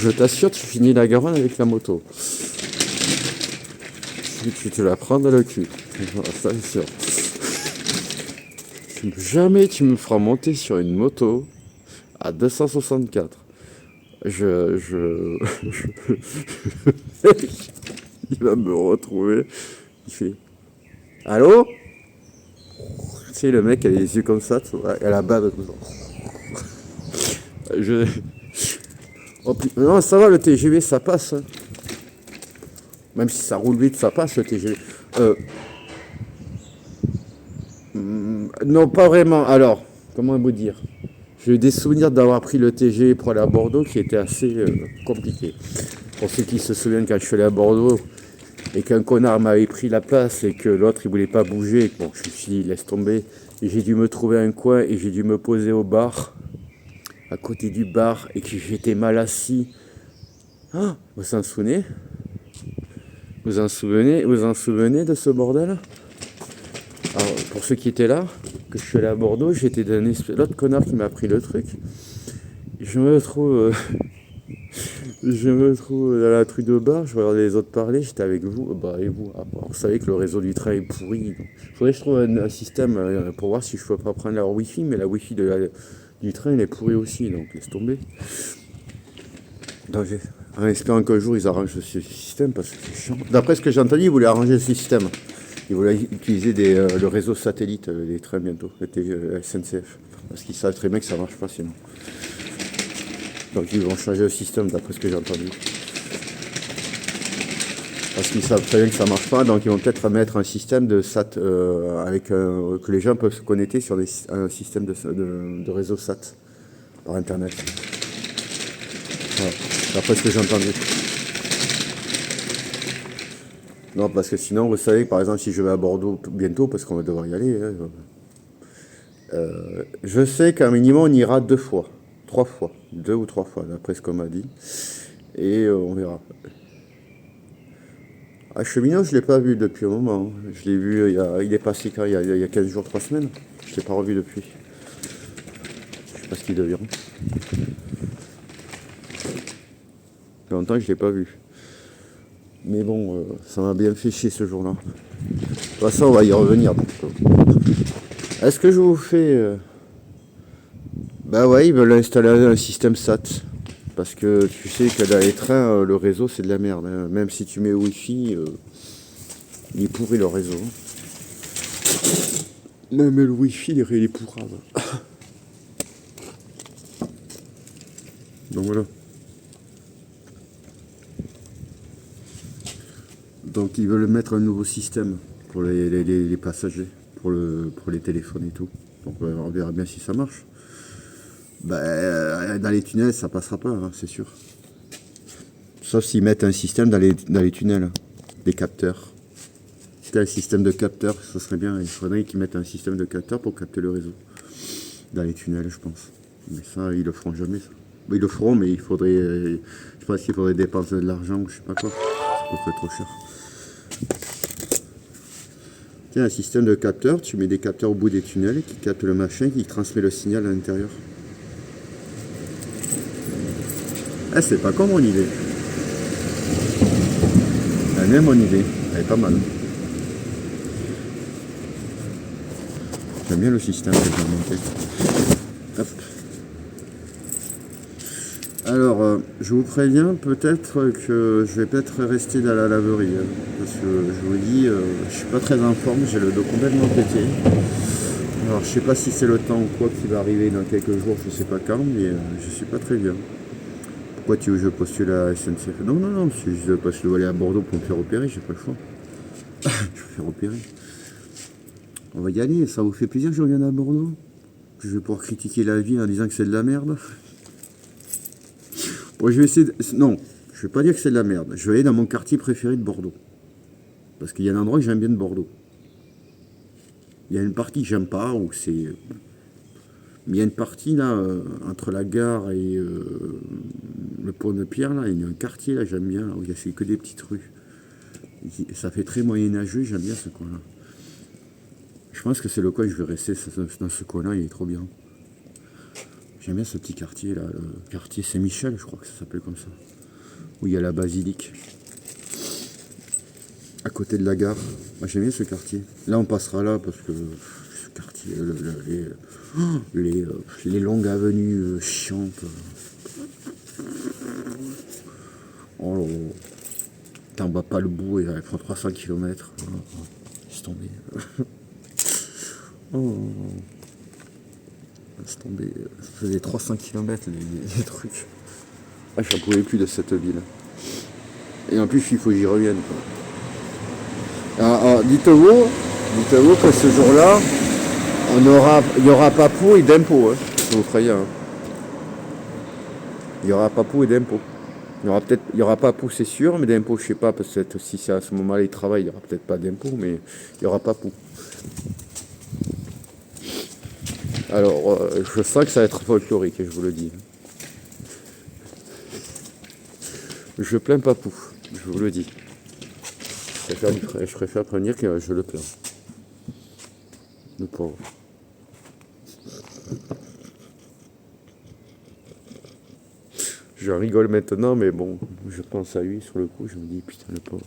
Je t'assure, tu finis la Garonne avec la moto. Tu te la prends dans le cul. Ça c'est sûr. Jamais tu me feras monter sur une moto à 264. Il va me retrouver. Il fait allô? Tu sais, le mec a les yeux comme ça, à la bave. Je... Oh, non, ça va, le TGV, ça passe. Hein. Même si ça roule vite, ça passe, le TGV. Non, pas vraiment. Alors, comment vous dire? J'ai eu des souvenirs d'avoir pris le TGV pour aller à Bordeaux qui était assez compliqué. Pour ceux qui se souviennent, quand je suis allé à Bordeaux et qu'un connard m'avait pris la place et que l'autre il voulait pas bouger, bon, je me suis dit laisse tomber. Et j'ai dû me trouver un coin et j'ai dû me poser au bar, à côté du bar, et que j'étais mal assis. Ah, vous en souvenez? Vous en souvenez de ce bordel? Alors, pour ceux qui étaient là, que je suis allé à Bordeaux, j'étais d'un l'autre connard qui m'a pris le truc. Je me trouve dans la truc de bar, je regardais les autres parler, j'étais avec vous, bah et vous. Ah, bon, vous savez que le réseau du train est pourri. Il faudrait que je trouve un système pour voir si je peux pas prendre leur wifi, mais la wifi du train elle est pourrie aussi, donc laisse tomber. Donc, en espérant qu'un jour ils arrangent ce système, parce que c'est chiant. D'après ce que j'ai entendu, ils voulaient arranger le système. Ils voulaient utiliser le réseau satellite des trains bientôt, SNCF. Parce qu'ils savent très bien que ça marche pas sinon. Donc ils vont changer le système d'après ce que j'ai entendu. Parce qu'ils savent très bien que ça marche pas, donc ils vont peut-être mettre un système de sat que les gens peuvent se connecter sur un système de réseau sat par internet. Voilà. D'après ce que j'ai entendu. Non, parce que sinon, vous savez, par exemple, si je vais à Bordeaux bientôt, parce qu'on va devoir y aller, hein, je sais qu'un minimum, on ira 2 fois, 3 fois, 2 ou 3 fois, d'après ce qu'on m'a dit. Et on verra. Ah, Cheminot, je ne l'ai pas vu depuis un moment. Je l'ai vu, il est passé quand il y a 15 jours, 3 semaines. Je ne l'ai pas revu depuis. Je ne sais pas ce qu'il devient. Ça fait longtemps que je ne l'ai pas vu. Mais bon, ça m'a bien fait chier ce jour-là. De toute façon, on va y revenir. Donc, est-ce que je vous fais... Bah ouais, ils veulent installer un système SAT. Parce que tu sais que dans les trains, le réseau, c'est de la merde. Hein. Même si tu mets Wi-Fi, il est pourri le réseau. Même le Wi-Fi, il est pourrave. Donc voilà. Donc ils veulent mettre un nouveau système pour les passagers, pour les téléphones et tout. Donc on verra bien si ça marche. Bah, dans les tunnels, ça passera pas, hein, c'est sûr. Sauf s'ils mettent un système dans les tunnels, des capteurs. Si t'as un système de capteurs, ça serait bien. Il faudrait qu'ils mettent un système de capteurs pour capter le réseau. Dans les tunnels, je pense. Mais ça, ils le feront jamais, ça. Ils le feront, mais il faudrait... je pense qu'il faudrait dépenser de l'argent ou je sais pas quoi. Ça coûterait trop cher. Tiens, un système de capteurs, tu mets des capteurs au bout des tunnels qui captent le machin, qui transmet le signal à l'intérieur. Ah, c'est pas con mon idée. Elle aime mon idée, elle est pas mal. J'aime bien le système que j'ai monté. Hop. Alors, je vous préviens peut-être que je vais peut-être rester dans la laverie. Hein, parce que je vous dis, je suis pas très en forme, j'ai le dos complètement pété. Alors, je sais pas si c'est le temps ou quoi qui va arriver dans quelques jours, je sais pas quand, mais je suis pas très bien. Pourquoi tu veux que je postule à la SNCF? Non, non, non, c'est juste parce que je dois aller à Bordeaux pour me faire opérer, j'ai pas le choix. Je vais me faire opérer. On va y aller, ça vous fait plaisir que je revienne à Bordeaux? Que je vais pouvoir critiquer la vie en disant que c'est de la merde? Bon, je vais essayer de... Non, je vais pas dire que c'est de la merde. Je vais aller dans mon quartier préféré de Bordeaux. Parce qu'il y a un endroit que j'aime bien de Bordeaux. Il y a une partie que j'aime pas, où c'est... Mais il y a une partie là, entre la gare et le pont de Pierre, là, il y a un quartier là, j'aime bien, là, où il y a que des petites rues. Ça fait très moyenâgeux, j'aime bien ce coin-là. Je pense que c'est le coin que je vais rester dans ce coin-là, il est trop bien. J'aime bien ce petit quartier là, le quartier Saint-Michel, je crois que ça s'appelle comme ça. où il y a la basilique, à côté de la gare. Moi j'aime bien ce quartier. Là on passera là parce que ce quartier, les longues avenues chiantes. Oh là là. T'en bats pas le bout et elle prend 300 km. Laisse tomber. Oh, laisse tomber. Ça faisait 300 km les trucs. Ah, j'en pouvais plus de cette ville. Et en plus, il faut que j'y revienne. Quoi. Dites-vous que ce jour-là, il n'y aura pas Papou et d'impôts. Hein, si vous croyez. Hein. Il y aura Papou et d'impôts. Il y aura Papou, c'est sûr, mais d'impôts, je sais pas, peut-être si c'est à ce moment-là il travaille, il n'y aura peut-être pas d'impôts, mais il y aura Papou. Alors, je sens que ça va être folklorique, je vous le dis. Je plains Papou, je vous le dis. Je préfère prévenir que je le plains. Le pauvre. Je rigole maintenant, mais bon, je pense à lui sur le coup, je me dis, putain, le pauvre.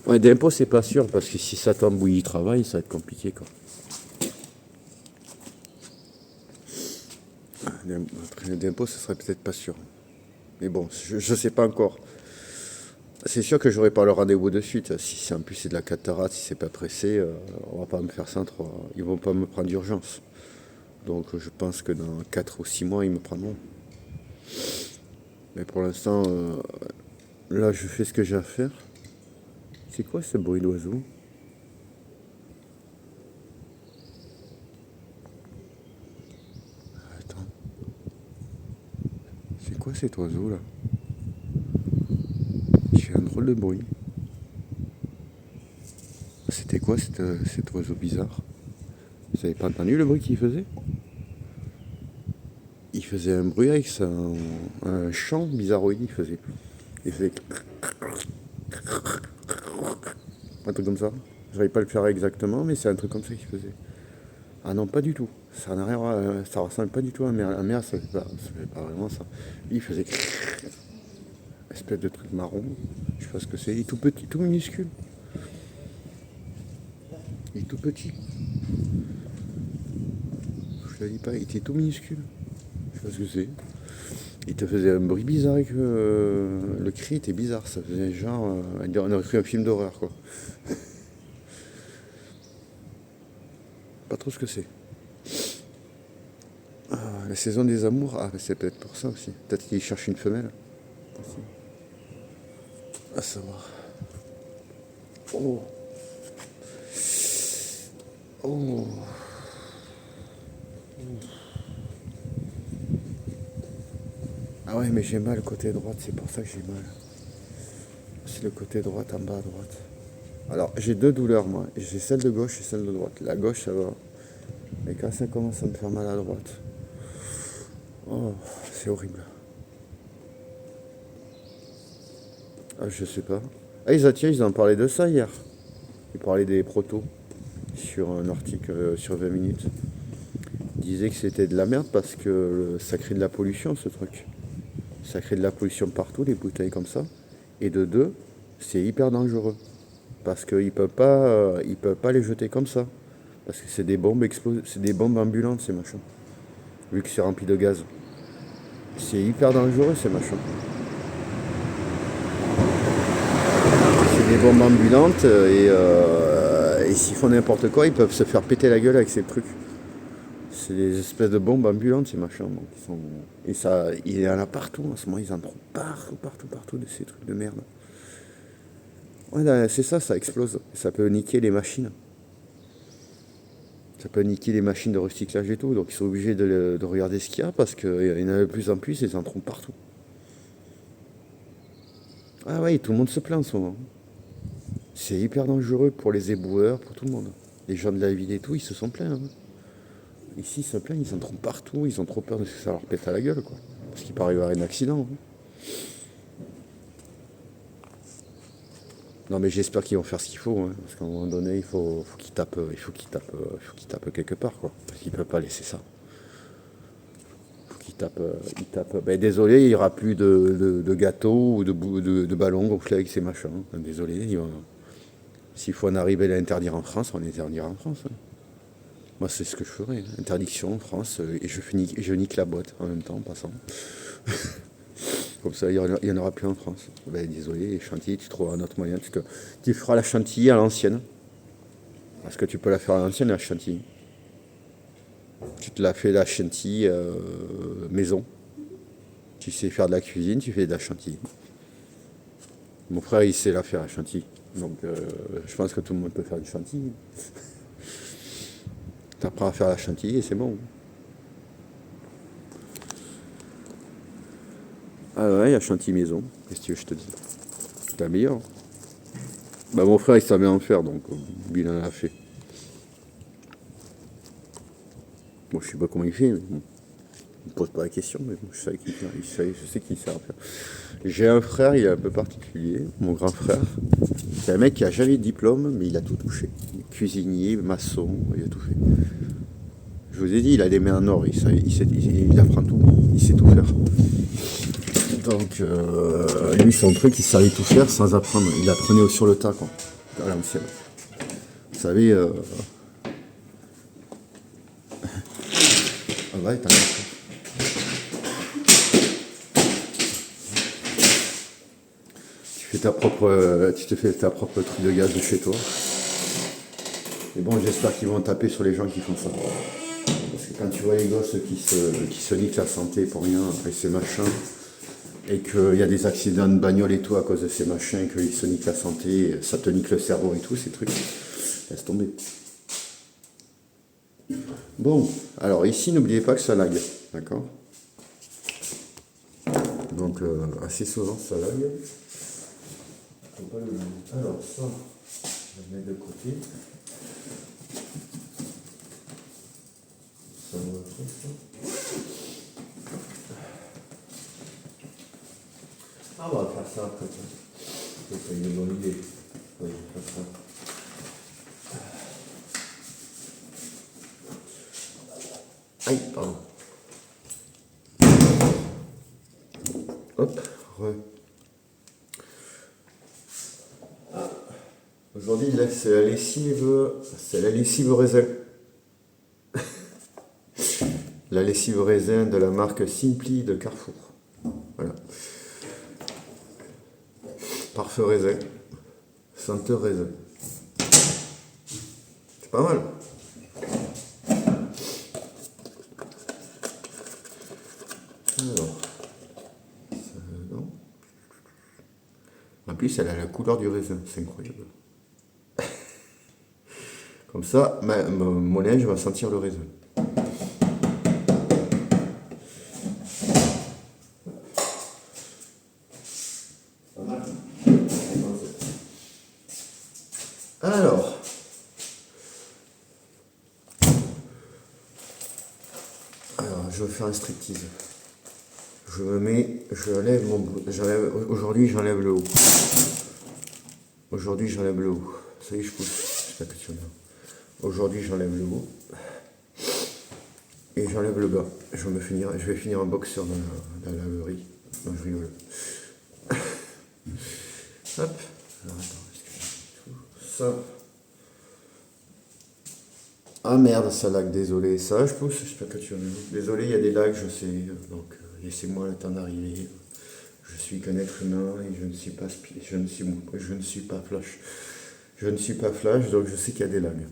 Ouais, d'impôt, c'est pas sûr, parce que si ça tombe où il travaille, ça va être compliqué, quoi. Après, d'impôt, ce serait peut-être pas sûr. Mais bon, je sais pas encore. C'est sûr que j'aurai pas le rendez-vous de suite. Si c'est en plus c'est de la cataracte, si c'est pas pressé, on va pas me faire ça trop. Ils vont pas me prendre d'urgence. Donc je pense que dans 4 ou 6 mois, ils me prendront. Mais pour l'instant, là, je fais ce que j'ai à faire. C'est quoi ce bruit d'oiseau? Attends. C'est quoi cet oiseau là? Il fait un drôle de bruit. C'était quoi cet oiseau bizarre? Vous avez pas entendu le bruit qu'il faisait? Il faisait un bruit avec un chant bizarroïde. Il faisait un truc comme ça. Je n'arrive pas à le faire exactement, mais c'est un truc comme ça qu'il faisait. Ah non, pas du tout. Ça n'a rien, ça ressemble pas du tout à un mer, ça fait pas vraiment ça. Il faisait espèce de truc marron. Je sais pas ce que c'est. Il est tout petit, tout minuscule. Il est tout petit. Je te dis pas, il était tout minuscule. Je sais pas ce que c'est. Il te faisait un bruit bizarre avec le cri était bizarre. Ça faisait genre, on aurait cru un film d'horreur quoi. Pas trop ce que c'est. Ah, la saison des amours, ah c'est peut-être pour ça aussi. Peut-être qu'il cherche une femelle. À savoir. Oh. Oh. Ah ouais mais j'ai mal côté droite, c'est pour ça que j'ai mal. C'est le côté droite en bas à droite. Alors j'ai deux douleurs moi, j'ai celle de gauche et celle de droite. La gauche ça va. Mais quand ça commence à me faire mal à droite. Oh, c'est horrible. Ah, je sais pas. Ah, ils en parlaient de ça hier. Ils parlaient des protos sur un article sur 20 minutes. Ils disaient que c'était de la merde parce que ça crée de la pollution, ce truc. Ça crée de la pollution partout, les bouteilles comme ça. Et de deux, c'est hyper dangereux. Parce qu'ils peuvent pas les jeter comme ça. Parce que c'est des bombes c'est des bombes ambulantes, ces machins. Vu que c'est rempli de gaz. C'est hyper dangereux, ces machins. C'est des bombes ambulantes et s'ils font n'importe quoi, ils peuvent se faire péter la gueule avec ces trucs. C'est des espèces de bombes ambulantes, ces machins. Donc et ça, il y en a partout en ce moment, ils en trouvent partout de ces trucs de merde. Ouais, là, c'est ça, ça explose. Ça peut niquer les machines. Ça peut niquer les machines de recyclage et tout. Donc ils sont obligés de regarder ce qu'il y a parce qu'il y en a de plus en plus et ils en trouvent partout. Ah ouais, tout le monde se plaint en ce moment. C'est hyper dangereux pour les éboueurs, pour tout le monde. Les gens de la ville et tout, ils se sont plaints. Hein. Ici, ils se plaignent, ils en trouvent partout, ils ont trop peur de ce que ça leur pète à la gueule, quoi. Parce qu'il peut arriver à un accident. Hein. Non mais j'espère qu'ils vont faire ce qu'il faut, hein, parce qu'à un moment donné, il faut qu'ils tapent quelque part, quoi. Parce qu'ils ne peuvent pas laisser ça. il tape. Ben, désolé, il n'y aura plus de gâteaux ou de ballons gonflés avec ces machins. Désolé, s'il faut en arriver à l'interdire en France, on l'interdira en France. Moi, c'est ce que je ferais. Interdiction en France, et je nique la boîte en même temps, en passant. Comme ça, il n'y en aura plus en France. Ben, désolé, les chantilly, tu trouveras un autre moyen. Tu feras la chantilly à l'ancienne. Parce que tu peux la faire à l'ancienne, la chantilly. Tu te la fais la chantilly maison. Tu sais faire de la cuisine, tu fais de la chantilly. Mon frère, il sait la faire, la chantilly. Donc, je pense que tout le monde peut faire du chantilly. Tu apprends à faire la chantilly et c'est bon. Ah ouais, il y a chantilly maison. Qu'est-ce que tu veux que je te dise? C'est la meilleure. Bah, mon frère, il savait en faire, donc il en a fait. Bon, je sais pas comment il fait, mais bon. Il me pose pas la question, mais bon, je sais qu'il sait en faire. J'ai un frère, il est un peu particulier, mon grand frère. C'est un mec qui a jamais de diplôme, mais il a tout touché. Il est cuisinier, maçon, il a tout fait. Je vous ai dit, il a les mains en or, il apprend tout, il sait tout faire. Donc, lui, son truc, il savait tout faire sans apprendre. Il apprenait sur le tas, quoi, à l'ancienne. Vous savez, ah ouais, t'as tu te fais ta propre truc de gaz de chez toi. Mais bon, j'espère qu'ils vont taper sur les gens qui font ça. Parce que quand tu vois les gosses qui se niquent la santé pour rien avec ces machins, et qu'il y a des accidents de bagnole et tout à cause de ces machins, qu'ils se niquent la santé, ça te nique le cerveau et tout, ces trucs, laisse tomber. Bon, alors ici, n'oubliez pas que ça lag, d'accord? Donc, assez souvent, ça lag. Alors, ça, je vais le mettre de côté. Ça va être ça. Ah, on va faire ça après. C'est une bonne idée. Oui, je vais faire ça. Aïe, pardon. Hop, Aujourd'hui, c'est la lessive raisin. La lessive raisin de la marque Simply de Carrefour. Voilà. Parfum raisin. Senteur raisin. C'est pas mal. Alors. Non. En plus, elle a la couleur du raisin. C'est incroyable. Comme ça, mon linge va sentir le raisin. Alors, je vais faire un striptease. Aujourd'hui, j'enlève le haut. Aujourd'hui, j'enlève le haut. Ça y est, je pousse. J'espère que tu vois. Aujourd'hui, j'enlève le haut. Et j'enlève le bas. Je vais finir en boxeur dans la laverie. Non, je rigole. Hop. Alors, attends, ça. Ah merde, ça lag, désolé. Ça, je pousse, j'espère que tu vas bien. Désolé, il y a des lags, je sais. Donc, laissez-moi le temps d'arriver. Je suis qu'un être humain et je ne suis pas flash. Je ne suis pas flash, donc je sais qu'il y a des lags.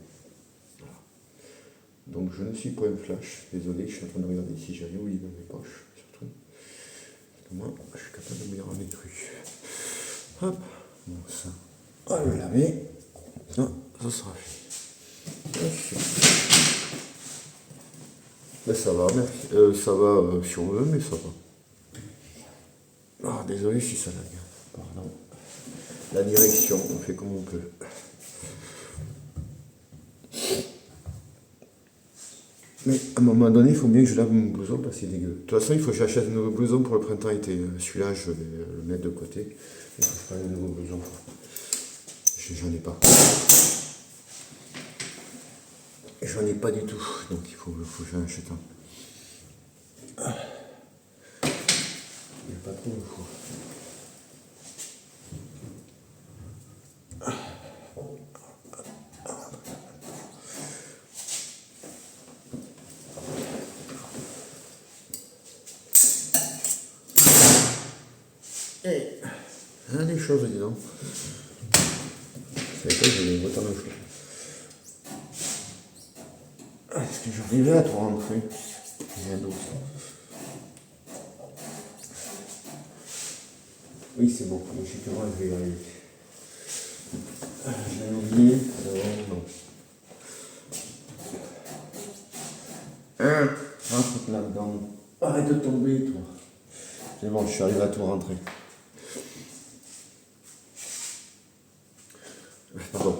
Donc je ne suis pas un flash. Désolé, je suis en train de regarder si j'ai rien oublié dans mes poches, surtout. Parce que moi, je suis capable de me ramener des trucs. Hop, bon ça. On va le laver. Ça sera fait. Mais ça va, merci. Ça va si on veut, mais ça va. Ah, désolé si ça lag. Pardon. La direction, on fait comme on peut. Mais à un moment donné, il faut bien que je lave mon blouson parce qu'il est dégueu. De toute façon, il faut que j'achète un nouveau blouson pour le printemps-été. Celui-là, je vais le mettre de côté. Il faut que je fasse un nouveau blouson. J'en ai pas. J'en ai pas du tout. Donc il faut que j'en achète un. trop le choix. Et des choses, dis donc. C'est quoi, j'ai autant de choses. Est-ce que j'arrivais à tout rentrer? Rien d'autre. Oui, c'est bon. Logiquement, je vais y arriver. J'ai oublié. Non. Rentre là-dedans. Arrête de tomber, toi. C'est bon, je suis arrivé à tout rentrer. Pardon.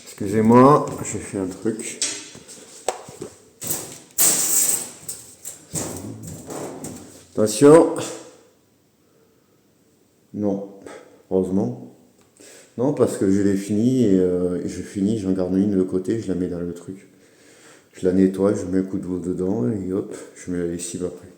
Excusez-moi, j'ai fait un truc. Attention. Non, heureusement. Non, parce que je l'ai fini et je finis, j'en garde une de côté, je la mets dans le truc. Je la nettoie, je mets un coup d'eau dedans et hop, je mets la lessive après.